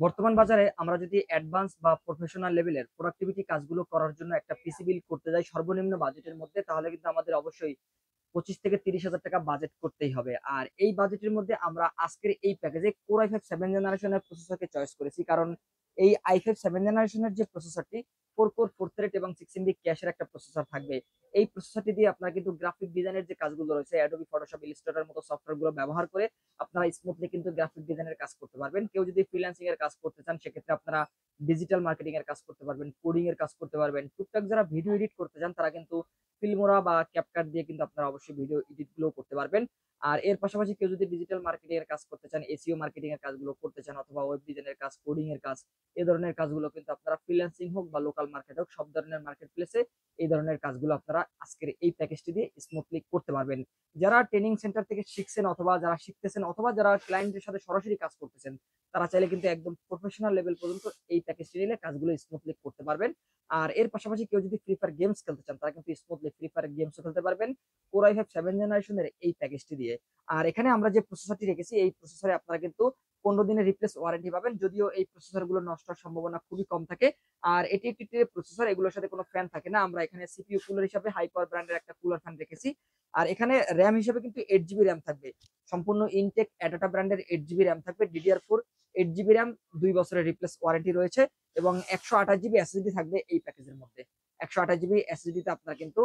বর্তমান বাজারে আমরা যদি অ্যাডভান্স বা প্রফেশনাল লেভেলের প্রোডাক্টিভিটি কাজগুলো করার জন্য একটা পিসি বিল্ড করতে যাই সর্বনিম্ন বাজেটের মধ্যে, তাহলে কিন্তু আমাদের অবশ্যই 25 থেকে 30 হাজার টাকা বাজেট করতেই হবে। আর এই বাজেটের মধ্যে আমরা আজকের এই প্যাকেজে কোর i5 7 জেনারেশনের প্রসেসরকে চয়েস করেছি, কারণ এই i5 7 জেনারেশনের যে প্রসেসরটি 4 কোর 4 থ্রেড এবং 6 MB ক্যাশের একটা প্রসেসর থাকবে। এই প্রসেসরটি দিয়ে আপনারা কিন্তু গ্রাফিক ডিজাইনের যে কাজগুলো রয়েছে, অ্যাডোবি ফটোশপ, ইলাস্ট্রেটর মতো সফটওয়্যারগুলো ব্যবহার করে আপনারা স্মুথলি কিন্তু গ্রাফিক ডিজাইনের কাজ করতে পারবেন। কেউ যদি ফ্রিল্যান্সিং এর কাজ করতে চান, সেক্ষেত্রে আপনারা ডিজিটাল মার্কেটিং এর কাজ করতে পারবেন, কোডিং এর কাজ করতে পারবেন। টুকটাক যারা ভিডিও এডিট করতে চান, তারা কিন্তু ফিল্মোরা বা ক্যাপকাট দিয়ে কিন্তু আপনারা অবশ্যই ভিডিও এডিট গুলো করতে পারবেন। আর এর পাশাপাশি কেউ যদি ডিজিটাল মার্কেটিং এর কাজ করতে চান, এসইও মার্কেটিং এর কাজগুলো করতে চান, অথবা ওয়েব ডিজাইনের কাজ, কোডিং এর কাজ, এই ধরনের কাজগুলো কিন্তু আপনারা ফ্রিল্যান্সিং হোক বা লোকাল মার্কেট হোক, সব ধরনের মার্কেট প্লেসে এই ধরনের কাজগুলো আপনারা আজকের এই প্যাকেজটি দিয়ে স্মুথলি করতে পারবেন। যারা ট্রেনিং সেন্টার থেকে শিখছেন, অথবা যারা শিখতেছেন, অথবা যারা ক্লায়েন্টের সাথে সরাসরি কাজ করতেছেন, তারা চাইলে কিন্তু একদম প্রফেশনাল লেভেল পর্যন্ত এই প্যাকেজটি নিলে কাজগুলো স্মুথলি করতে পারবেন। আর এর পাশাপাশি কেউ যদি ফ্রি ফায়ার গেমস খেলতে চান, তারা কিন্তু স্মুথলি ফ্রি ফায়ার গেমসও খেলতে পারবেন কোর i5 7 জেনারেশনের এই প্যাকেজটি দিয়ে। আর এখানে আমরা যে প্রসেসরটি রেখেছি, এই প্রসেসরে আপনারা কিন্তু 15 দিনের রিপ্লেস ওয়ারেন্টি পাবেন, যদিও এই প্রসেসর গুলো নষ্ট হওয়ার সম্ভাবনা খুবই কম থাকে। আর এটি একটি প্রসেসর, এগুলোর সাথে কোনো ফ্যান থাকে না। আমরা এখানে সিপিইউ কুলার হিসাবে হাই পাওয়ার ব্র্যান্ডের একটা কুলার ফ্যান রেখেছি। আর এখানে র্যাম হিসেবে কিন্তু 8 GB র্যাম থাকবে, সম্পূর্ণ ইনটেক অ্যাডাটা ব্র্যান্ডের 8 GB র্যাম থাকবে, DDR4 8 GB র্যাম, 2 বছরের রিপ্লেস ওয়ারেন্টি রয়েছে, এবং 128 GB এসএসডি থাকবে এই প্যাকেজের মধ্যে। 128 GB এসএসডি তে আপনারা কিন্তু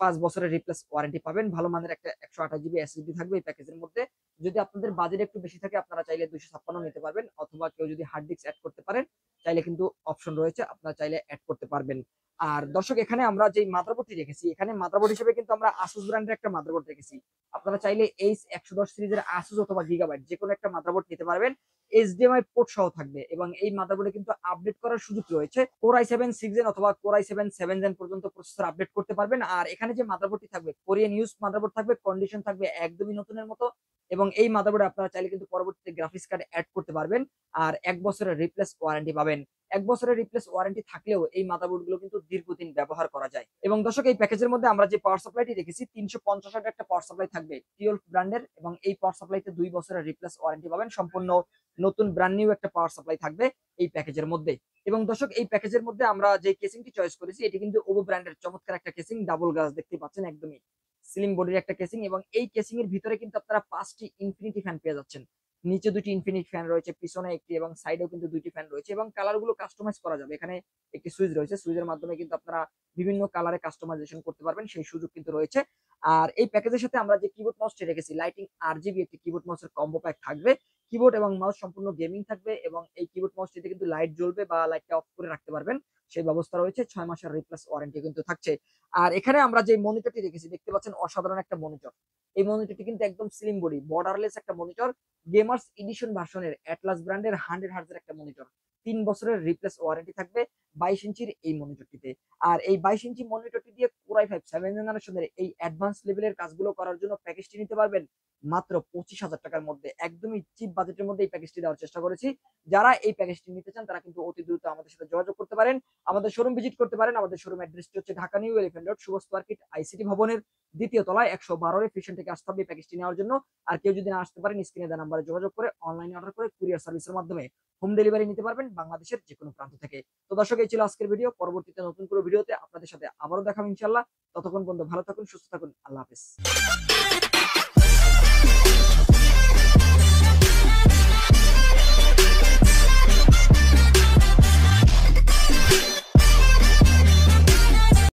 5 বছরের রিপ্লেস ওয়ারেন্টি পাবেন। ভালো মানের একটা 128 GB এসএসডি থাকবে এই প্যাকেজের মধ্যে। যদি আপনাদের বাজেট একটু বেশি থাকে, আপনারা চাইলে 256 নিতে পারবেন, অথবা কেউ যদি হার্ড ডিস্ক অ্যাড করতে পারেন, চাইলে কিন্তু অপশন রয়েছে, আপনারা চাইলে অ্যাড করতে পারবেন। আর দর্শক, এখানে আমরা যে মাদারবোর্ডটি রেখেছি, এখানে মাদারবোর্ড হিসেবে কিন্তু আমরা আসুস ব্র্যান্ডের একটা মাদারবোর্ড রেখেছি। আপনারা চাইলে H110 সিরিজের আসুস অথবা গিগাবাইট যে কোনো একটা মাদারবোর্ড নিতে পারবেন। এইচডিএমআই পোর্ট সহ থাকবে, এবং এই মাদারবোর্ডে কিন্তু আপডেট করার সুযোগ রয়েছে। কোর i7 6 জেন অথবা কোর i7 7 জেন পর্যন্ত প্রসেসর আপডেট করতে পারবেন। আর এখানে যে মাদারবোর্ডটি থাকবে, কোরিয়ান ইউজ মাদারবোর্ড থাকবে, কন্ডিশন থাকবে একদমই নতুনের মতো। এবং এই মাদারবোর্ডে আপনারা চাইলে কিন্তু পরবর্তীতে গ্রাফিক্স কার্ড অ্যাড করতে পারবেন। আর 1 বছরের রিপ্লেস ওয়ারেন্টি পাবেন। 1 বছরের রিপ্লেস ওয়ারেন্টি থাকলেও এই মাদারবোর্ড গুলো কিন্তু দীর্ঘদিন ব্যবহার করা যায়। এবং দর্শক, এই প্যাকেজের মধ্যে আমরা যে পাওয়ার সাপ্লাইটি রেখেছি, 350 ওয়াটের একটা পাওয়ার সাপ্লাই থাকবে, টিওলফ ব্র্যান্ডের, এবং এই পাওয়ার সাপ্লাইতে 2 বছরের রিপ্লেস ওয়ারেন্টি পাবেন। সম্পূর্ণ নতুন ব্র্যান্ড নিউ একটা পাওয়ার সাপ্লাই থাকবে এই প্যাকেজের মধ্যে। এবং দর্শক, এই প্যাকেজের মধ্যে আমরা যে কেসিংটি চয়েস করেছি, এটি কিন্তু ওভো ব্র্যান্ডের চমৎকার একটা কেসিং, ডাবল গ্লাস দেখতে পাচ্ছেন, একদমই স্লিম বডির একটা কেসিং। এবং এই কেসিং এর ভিতরে কিন্তু আপনারা 5টি ইনফিনিটি ফ্যান পেয়ে যাচ্ছেন। নিচে 2টি ইনফিনিটি ফ্যান রয়েছে, পিছনে একটি, এবং সাইডেও কিন্তু 2টি ফ্যান রয়েছে, এবং কালার গুলো কাস্টমাইজ করা যাবে। এখানে একটি সুইচ রয়েছে, সুইচের মাধ্যমে কিন্তু আপনারা বিভিন্ন কালারে কাস্টমাইজেশন করতে পারবেন, সেই সুযোগ কিন্তু রয়েছে। আর এই প্যাকেজের সাথে আমরা যে কিবোর্ড মাউসটি রেখেছি, লাইটিং RGB একটি কিবোর্ড মাউসের কম্বো প্যাক থাকবে। কিবোর্ড এবং মাউস সম্পূর্ণ গেমিং থাকবে, এবং এই কিবোর্ড মাউসটিতে কিন্তু লাইট জ্বলবে বা লাইটটা অফ করে রাখতে পারবেন, সেই ব্যবস্থা রয়েছে। 6 মাসের রিপ্লেস ওয়ারেন্টি কিন্তু থাকছে। আর এখানে আমরা যে মনিটরটি রেখেছি, দেখতে পাচ্ছেন অসাধারণ একটা মনিটর। এই মনিটরটি কিন্তু একদম স্লিম বডি, বর্ডারলেস একটা মনিটর, গেমার্স এডিশন ভার্সনের অ্যাটলাস ব্র্যান্ডের 100 Hz একটা মনিটর। 3 বছরের রিপ্লেস ওয়ারেন্টি থাকবে 22 ইঞ্চির এই মনিটরটিতে। আর এই 22 ইঞ্চি মনিটরটি দিয়ে কোর i5 7 জেনারেশনের এই অ্যাডভান্স লেভেলের কাজগুলো করার জন্য প্যাকেজটি নিতে পারবেন মাত্র 25,000 টাকার মধ্যে। একদমই চিপ বাজেটের মধ্যে এই প্যাকেজটি দেওয়ার চেষ্টা করেছি। যারা এই প্যাকেজটি নিতে চান, তারা কিন্তু অতি দ্রুত আমাদের সাথে যোগাযোগ করতে পারেন, আমাদের শোরুম ভিজিট করতে পারেন। আমাদের শোরুম অ্যাড্রেসটি হচ্ছে Dhaka new elephant road, Suvastu market, ICT ভবনের 2য় তলায়, 112 ফিশন থেকে আসতে হবে এই প্যাকেজটি নেওয়ার জন্য। আর কেউ যদি না আসতে পারেন, স্ক্রিনে দেওয়া নাম্বারে যোগাযোগ করে অনলাইনে অর্ডার করে কুরিয়ার সার্ভিসের মাধ্যমে হোম ডেলিভারি নিতে পারবেন বাংলাদেশের যে কোনো প্রান্ত থেকে। তো দর্শক, এই ছিল আজকের ভিডিও। পরবর্তীতে নতুন কোনো ভিডিওতে আপনাদের সাথে আবারও দেখাবো ইনশাআল্লাহ। ততক্ষণ পর্যন্ত ভালো থাকুন, সুস্থ থাকুন, আল্লাহ হাফেজ।